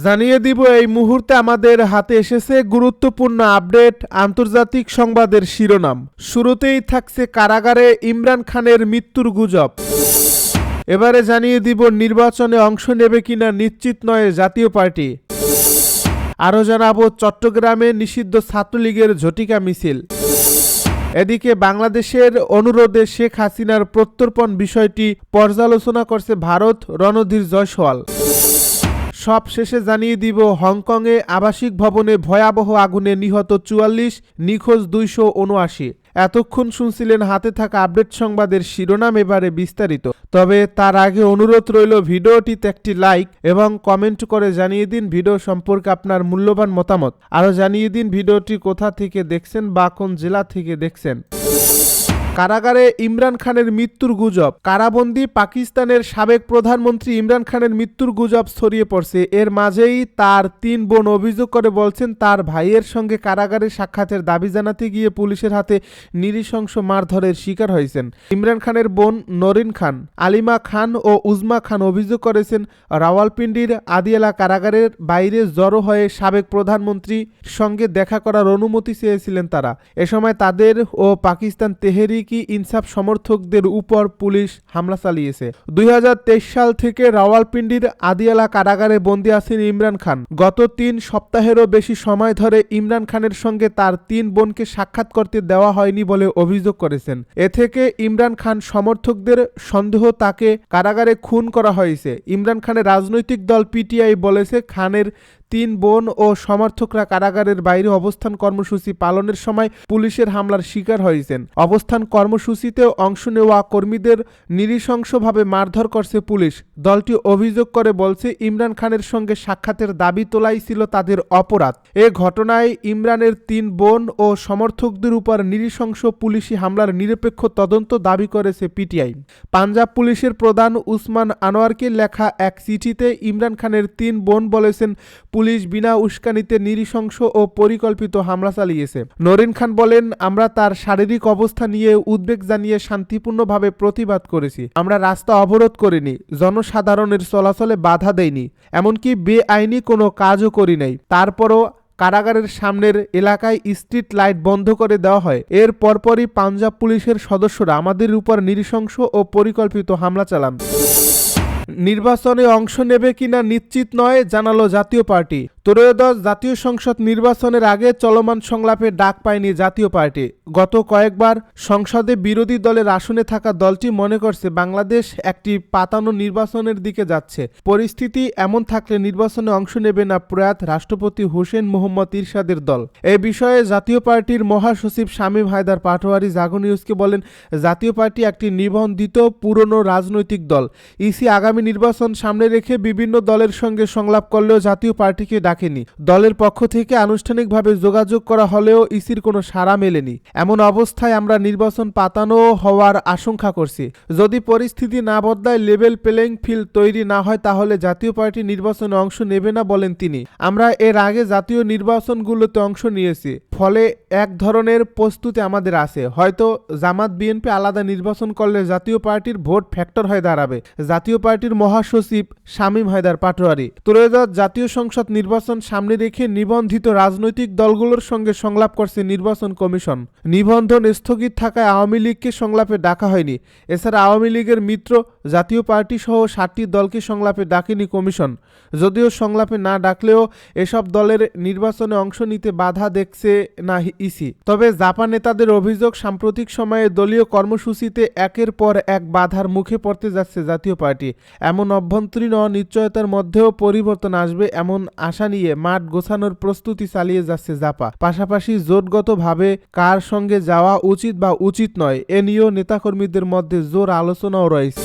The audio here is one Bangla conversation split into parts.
জানিয়ে দিব এই মুহূর্তে আমাদের হাতে এসেছে গুরুত্বপূর্ণ আপডেট আন্তর্জাতিক সংবাদের শিরোনাম। শুরুতেই থাকছে কারাগারে ইমরান খানের মৃত্যুর গুজব। এবারে জানিয়ে দিব নির্বাচনে অংশ নেবে কিনা নিশ্চিত নয় জাতীয় পার্টি। আরও জানাবো চট্টগ্রামে নিষিদ্ধ ছাত্রলীগের ঝটিকা মিছিল। এদিকে বাংলাদেশের অনুরোধে শেখ হাসিনার প্রত্যর্পণ বিষয়টি পর্যালোচনা করছে ভারত, রণধীর জয়সওয়াল। সব শেষে জানিয়ে দিব হংকংয়ে আবাসিক ভবনে ভয়াবহ আগুনে নিহত ৪৪, নিখোঁজ ২৭৯। এতক্ষণ শুনছিলেন হাতে থাকা আপডেট সংবাদের শিরোনাম, এবারে বিস্তারিত। তবে তার আগে অনুরোধ রইল ভিডিওটিতে একটি লাইক এবং কমেন্ট করে জানিয়ে দিন ভিডিও সম্পর্কে আপনার মূল্যবান মতামত। আরও জানিয়ে দিন ভিডিওটি কোথা থেকে দেখছেন বা কোন জেলা থেকে দেখছেন। কারাগারে ইমরান খানের মৃত্যুর গুজব। কারাবন্দী পাকিস্তানের সাবেক প্রধানমন্ত্রী ইমরান খানের মৃত্যুর গুজব ছড়িয়ে পড়ছে। এর মাঝেই তার ৩ বোন অভিযোগ করে বলছেন তার ভাইয়ের সঙ্গে কারাগারে সাক্ষাতের দাবি জানাতে গিয়ে পুলিশের হাতে নৃশংস মারধরের শিকার হয়েছেন। ইমরান খানের বোন নরিন খান, আলিমা খান ও উজমা খান অভিযোগ করেছেন রাওয়ালপিন্ডির আদিয়ালা কারাগারের বাইরে জড়ো হয়ে সাবেক প্রধানমন্ত্রীর সঙ্গে দেখা করার অনুমতি চেয়েছিলেন তারা। এ সময় তাদের ও পাকিস্তান তেহরিক ইনসাফ সমর্থকদের উপর পুলিশ হামলা চালিয়েছে। ২০২৩ সাল থেকে রাওয়ালপিন্ডির আদিয়ালা কারাগারে বন্দী আছেন ইমরান খান। গত ৩ সপ্তাহেরও বেশি সময় ধরে ইমরান খানের সঙ্গে তার ৩ বোনকে সাক্ষাৎ করতে দেওয়া হয়নি বলে অভিযোগ করেছেন। এ থেকে ইমরান খান সমর্থকদের সন্দেহ তাকে কারাগারে খুন করা হয়েছে। ইমরান খানের রাজনৈতিক দল পিটিআই বলেছে খানের ৩ বোন ও সমর্থকরা কারাগারের বাইরে অবস্থান কর্মসূচি পালনের সময় পুলিশের হামলার শিকার হয়েছেন। অবস্থান কর্মসূচিতে অংশ নেওয়া কর্মীদের নৃশংসভাবে মারধর করছে পুলিশ। দলটি অভিযোগ করে বলছে ইমরান খানের সঙ্গে সাক্ষাতের দাবি তোলাই ছিল তাদের অপরাধ। এ ঘটনায় ইমরানের ৩ বোন ও সমর্থকদের উপর নৃশংস পুলিশি হামলার নিরপেক্ষ তদন্ত দাবি করেছে পিটিআই। পাঞ্জাব পুলিশের প্রধান উসমান আনোয়ারকে লেখা এক চিঠিতে ইমরান খানের ৩ বোন বলেছেন পুলিশ বিনা উস্কানিতে নৃশংস ও পরিকল্পিত হামলা চালিয়েছে। নরিন খান বলেন, আমরা তার শারীরিক অবস্থা নিয়ে উদ্বেগ জানিয়ে শান্তিপূর্ণভাবে প্রতিবাদ করেছি। আমরা রাস্তা অবরোধ করিনি, জনসাধারণের চলাচলে বাধা দেইনি, এমনকি বেআইনি কোনো কাজও করি নাই। তারপরও কারাগারের সামনের এলাকায় স্ট্রিট লাইট বন্ধ করে দেওয়া হয়। এর পরপরই পাঞ্জাব পুলিশের সদস্যরা আমাদের উপর নৃশংস ও পরিকল্পিত হামলা চালান। নির্বাচনে অংশ নেবে কিনা নিশ্চিত নয় জানালো জাতীয় পার্টি। ত্রয়োদশ জাতীয় সংসদ নির্বাচনের আগে চলমান সংলাপে ডাক পায়নি জাতীয় পার্টি। গত কয়েকবার সংসদে বিরোধী দলের আসনে থাকা দলটি মনে করছে বাংলাদেশ একটি পাতানো নির্বাচনের দিকে যাচ্ছে। পরিস্থিতি এমন থাকলে নির্বাচনে অংশ নেবে না প্রয়াত রাষ্ট্রপতি হোসেন মোহাম্মদ এরশাদের দল। এ বিষয়ে জাতীয় পার্টির মহাসচিব শামীম হায়দার পাটোয়ারী জাগো নিউজকে বলেন, জাতীয় পার্টি একটি নিবন্ধিত পুরনো রাজনৈতিক দল। ইসি আগামী নির্বাচন সামনে রেখে বিভিন্ন দলের সঙ্গে সংলাপ করলেও জাতীয় পার্টিকে ডাকেনি। দলের পক্ষ থেকে আনুষ্ঠানিকভাবে যোগাযোগ করা হলেও ইসির কোনো সাড়া মেলেনি। এমন অবস্থায় আমরা নির্বাচন পাতানো হওয়ার আশঙ্কা করছি। যদি পরিস্থিতি না বদলায়, লেভেল প্লেইং ফিল্ড তৈরি না হয়, তাহলে জাতীয় পার্টি নির্বাচনে অংশ নেবে না বলেন তিনি। আমরা এর আগে জাতীয় নির্বাচনগুলোতে অংশ নিয়েছি, ফলে এক ধরনের প্রস্তুতি আমাদের আছে। হয়তো জামাত বিএনপি আলাদা নির্বাচন করলে জাতীয় পার্টির ভোট ফ্যাক্টর হয়ে দাঁড়াবে। জাতীয় পার্টির মহাসচিব শামীম হায়দার পাটোয়ারী। ত্রয়োদশ জাতীয় সংসদ নির্বাচন সামনে রেখে নিবন্ধিত রাজনৈতিক দলগুলোর সঙ্গে সংলাপ করছে নির্বাচন কমিশন। নিবন্ধন স্থগিত থাকায় আওয়ামী লীগকে সংলাপে ডাকা হয়নি। এছাড়া আওয়ামী লীগের মিত্র জাতীয় পার্টি সহ 7টি দলকে সংলাপে ডাকেনি কমিশন। যদিও সংলাপে না ডাকলেও এসব দলের নির্বাচনে অংশ নিতে বাধা দেখছে না ইসি। তবে জাপান নেতাদের অভিযোগ, সাম্প্রতিক সময়ে দলীয় কর্মসূচিতে একের পর এক বাধার মুখে পড়তে যাচ্ছে জাতীয় পার্টি। এমন অভ্যন্তরীণ অনিশ্চয়তার মধ্যেও পরিবর্তন আসবে এমন আশা নিয়ে মাঠ গোছানোর প্রস্তুতি চালিয়ে যাচ্ছে জাপা। পাশাপাশি জোটগতভাবে কার সঙ্গে যাওয়া উচিত বা উচিত নয় এ নিয়েও নেতাকর্মীদের মধ্যে জোর আলোচনাও রয়েছে।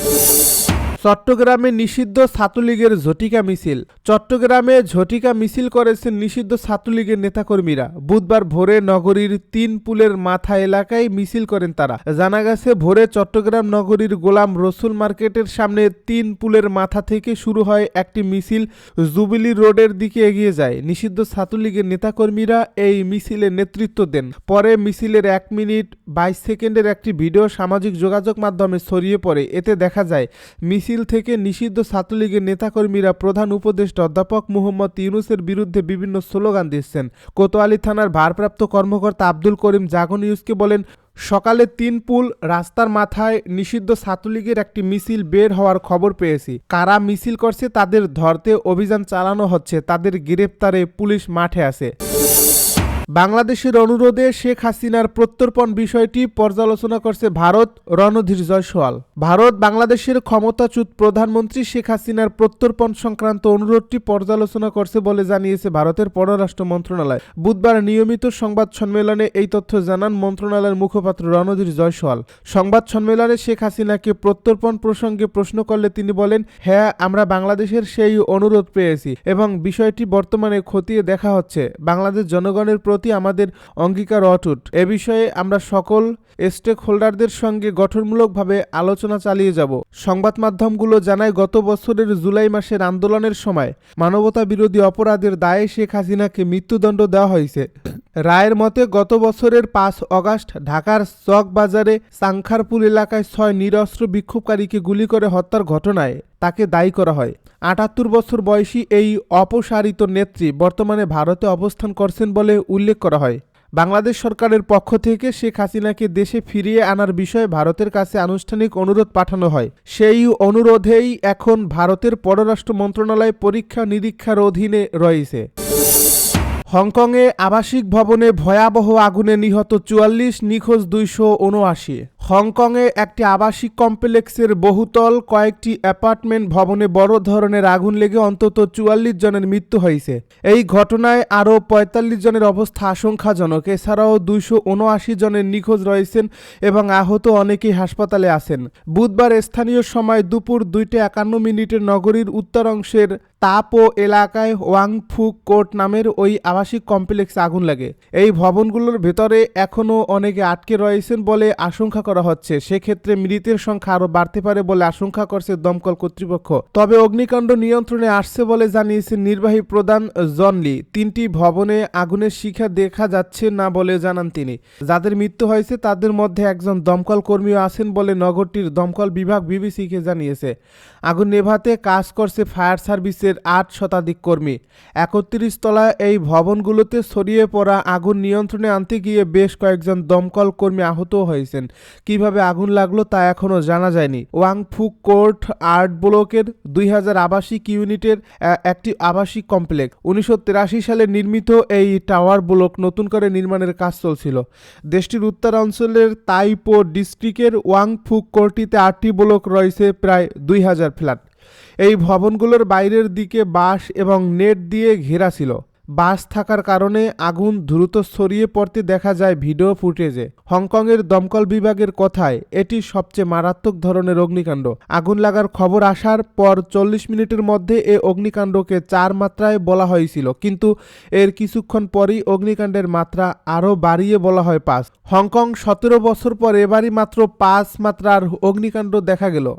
চট্টগ্রামে নিষিদ্ধ ছাত্রলীগের ঝটিকা মিছিল। চট্টগ্রামে ঝটিকা মিছিল করেছেন নিষিদ্ধ ছাত্রলীগের নেতাকর্মীরা। বুধবার ভোরে নগরীর 3 পুলের মাথা এলাকায় মিছিল করেন তারা। জানা গেছে, ভোরে চট্টগ্রাম নগরীর গোলাম রসুল মার্কেটের সামনে 3 পুলের মাথা থেকে শুরু হয় একটি মিছিল জুবিলি রোডের দিকে এগিয়ে যায়। নিষিদ্ধ ছাত্রলীগের নেতাকর্মীরা এই মিছিলে নেতৃত্ব দেন। পরে মিছিলের 1 মিনিট 22 সেকেন্ডের একটি ভিডিও সামাজিক যোগাযোগ মাধ্যমে ছড়িয়ে পড়ে। এতে দেখা যায় মিছিল মিছিল থেকে নিষিদ্ধ ছাত্রলীগের নেতাকর্মীরা প্রধান উপদেষ্টা অধ্যাপক মুহম্মদ ইউনূসের বিরুদ্ধে বিভিন্ন স্লোগান দিচ্ছেন। কোতোয়ালী থানার ভারপ্রাপ্ত কর্মকর্তা আব্দুল করিম জাগো নিউজকে বলেন, সকালে 3 পুল রাস্তার মাথায় নিষিদ্ধ ছাত্রলীগের একটি মিছিল বের হওয়ার খবর পেয়েছি। কারা মিছিল করছে তাদের ধরতে অভিযান চালানো হচ্ছে, তাদের গ্রেপ্তারে পুলিশ মাঠে আছে। বাংলাদেশের অনুরোধে শেখ হাসিনার প্রত্যর্পণ বিষয়টি পর্যালোচনা করছে ভারত, রণধীর জয়সওয়াল। ভারত বাংলাদেশের ক্ষমতাচ্যুত প্রধানমন্ত্রী শেখ হাসিনার প্রত্যর্পণ সংক্রান্ত অনুরোধটি পর্যালোচনা করছে বলে জানিয়েছে ভারতের পররাষ্ট্র মন্ত্রণালয়। বুধবার নিয়মিত সংবাদ সম্মেলনে এই তথ্য জানান মন্ত্রণালয়ের মুখপাত্র রণধীর জয়সওয়াল। সংবাদ সম্মেলনে শেখ হাসিনাকে প্রত্যর্পণ প্রসঙ্গে প্রশ্ন করলে তিনি বলেন, হ্যাঁ, আমরা বাংলাদেশের সেই অনুরোধ পেয়েছি এবং বিষয়টি বর্তমানে খতিয়ে দেখা হচ্ছে। বাংলাদেশ জনগণের প্রতি আমাদের অঙ্গীকার অটুট। এ বিষয়ে আমরা সকল স্টেক হোল্ডারদের সঙ্গে গঠনমূলকভাবে আলোচনা চালিয়ে যাব। সংবাদ মাধ্যমগুলো জানায়, গত বছরের জুলাই মাসের আন্দোলনের সময় মানবতা বিরোধী অপরাধের দায়ে শেখ হাসিনাকে মৃত্যুদণ্ড দেওয়া হয়েছে। রায়ের মতে গত বছরের 5 অগাস্ট ঢাকার চকবাজারে চাংখারপুল এলাকায় 6 নিরস্ত্র বিক্ষোভকারীকে গুলি করে হত্যার ঘটনায় তাকে দায়ী করা হয়। 78 বছর বয়সী এই অপসারিত নেত্রী বর্তমানে ভারতে অবস্থান করছেন বলে উল্লেখ করা হয়। বাংলাদেশ সরকারের পক্ষ থেকে শেখ হাসিনাকে দেশে ফিরিয়ে আনার বিষয়ে ভারতের কাছে আনুষ্ঠানিক অনুরোধ পাঠানো হয়। সেই অনুরোধেই এখন ভারতের পররাষ্ট্র মন্ত্রণালয় পরীক্ষা নিরীক্ষার অধীনে রয়েছে। হংকংয়ে আবাসিক ভবনে ভয়াবহ আগুনে নিহত 44, নিখোঁজ 279। হংকংয়ে একটি আবাসিক কমপ্লেক্সের বহুতল কয়েকটি অ্যাপার্টমেন্ট ভবনে বড় ধরনের আগুন লেগে অন্তত 44 জনের মৃত্যু হয়েছে। এই ঘটনায় আরও 45 জনের অবস্থা আশঙ্কাজনক। এছাড়াও 279 জনের নিখোঁজ রয়েছেন এবং আহত অনেকেই হাসপাতালে আছেন। বুধবার স্থানীয় সময় দুপুর 2:51 নগরীর উত্তর অংশের তাপো এলাকায় ওয়াংফুক কোর্ট নামের ওই আবাসিক কমপ্লেক্সে আগুন লাগে। এই ভবনগুলোর ভেতরে এখনও অনেকে আটকে রয়েছেন বলে আশঙ্কা করা হচ্ছে। সেক্ষেত্রে মৃতের সংখ্যা আরও বাড়তে পারে বলে আশঙ্কা করছে দমকল কর্তৃপক্ষ। তবে অগ্নিকাণ্ড নিয়ন্ত্রণে আসছে বলে জানিয়েছেন নির্বাহী প্রধান জন লি। 3টি ভবনে আগুনের শিখা দেখা যাচ্ছে না বলে জানান তিনি। যাদের মৃত্যু হয়েছে তাদের মধ্যে একজন দমকল কর্মীও আছেন বলে নগরটির দমকল বিভাগ বিবিসিকে জানিয়েছে। আগুন নেভাতে কাজ করছে ফায়ার সার্ভিসের 8 শতাধিক কর্মী। 31 তলা এই ভবনগুলোতে ছড়িয়ে পড়া আগুন নিয়ন্ত্রণে আনতে গিয়ে বেশ কয়েকজন দমকল কর্মী আহত হয়েছেন। কিভাবে আগুন লাগলো তা এখনও জানা যায়নি। ওয়াংফুক কোর্ট 8 ব্লকের 2000 আবাসিক ইউনিটের একটি আবাসিক কমপ্লেক্স। 1983 সালে নির্মিত এই টাওয়ার ব্লক নতুন করে নির্মাণের কাজ চলছিল। দেশটির উত্তরাঞ্চলের তাইপো ডিস্ট্রিক্টের ওয়াংফুক কোর্টটিতে 8টি ব্লক রয়েছে, প্রায় 2000 ফ্ল্যাট। এই ভবনগুলোর বাইরের দিকে বাঁশ এবং নেট দিয়ে ঘেরা ছিল। বাস থাকার কারণে আগুন দ্রুত ছড়িয়ে পড়তে দেখা যায় ভিডিও ফুটেজে। হংকংয়ের দমকল বিভাগের কথায় এটি সবচেয়ে মারাত্মক ধরনের অগ্নিকাণ্ড। আগুন লাগার খবর আসার পর 40 মিনিটের মধ্যে এই অগ্নিকাণ্ডকে 4 মাত্রায় বলা হয়েছিল, কিন্তু এর কিছুক্ষণ পরই অগ্নিকাণ্ডের মাত্রা আরও বাড়িয়ে বলা হয় 5। হংকং 17 বছর পর এবারই মাত্র 5 মাত্রার অগ্নিকাণ্ড দেখা গেল।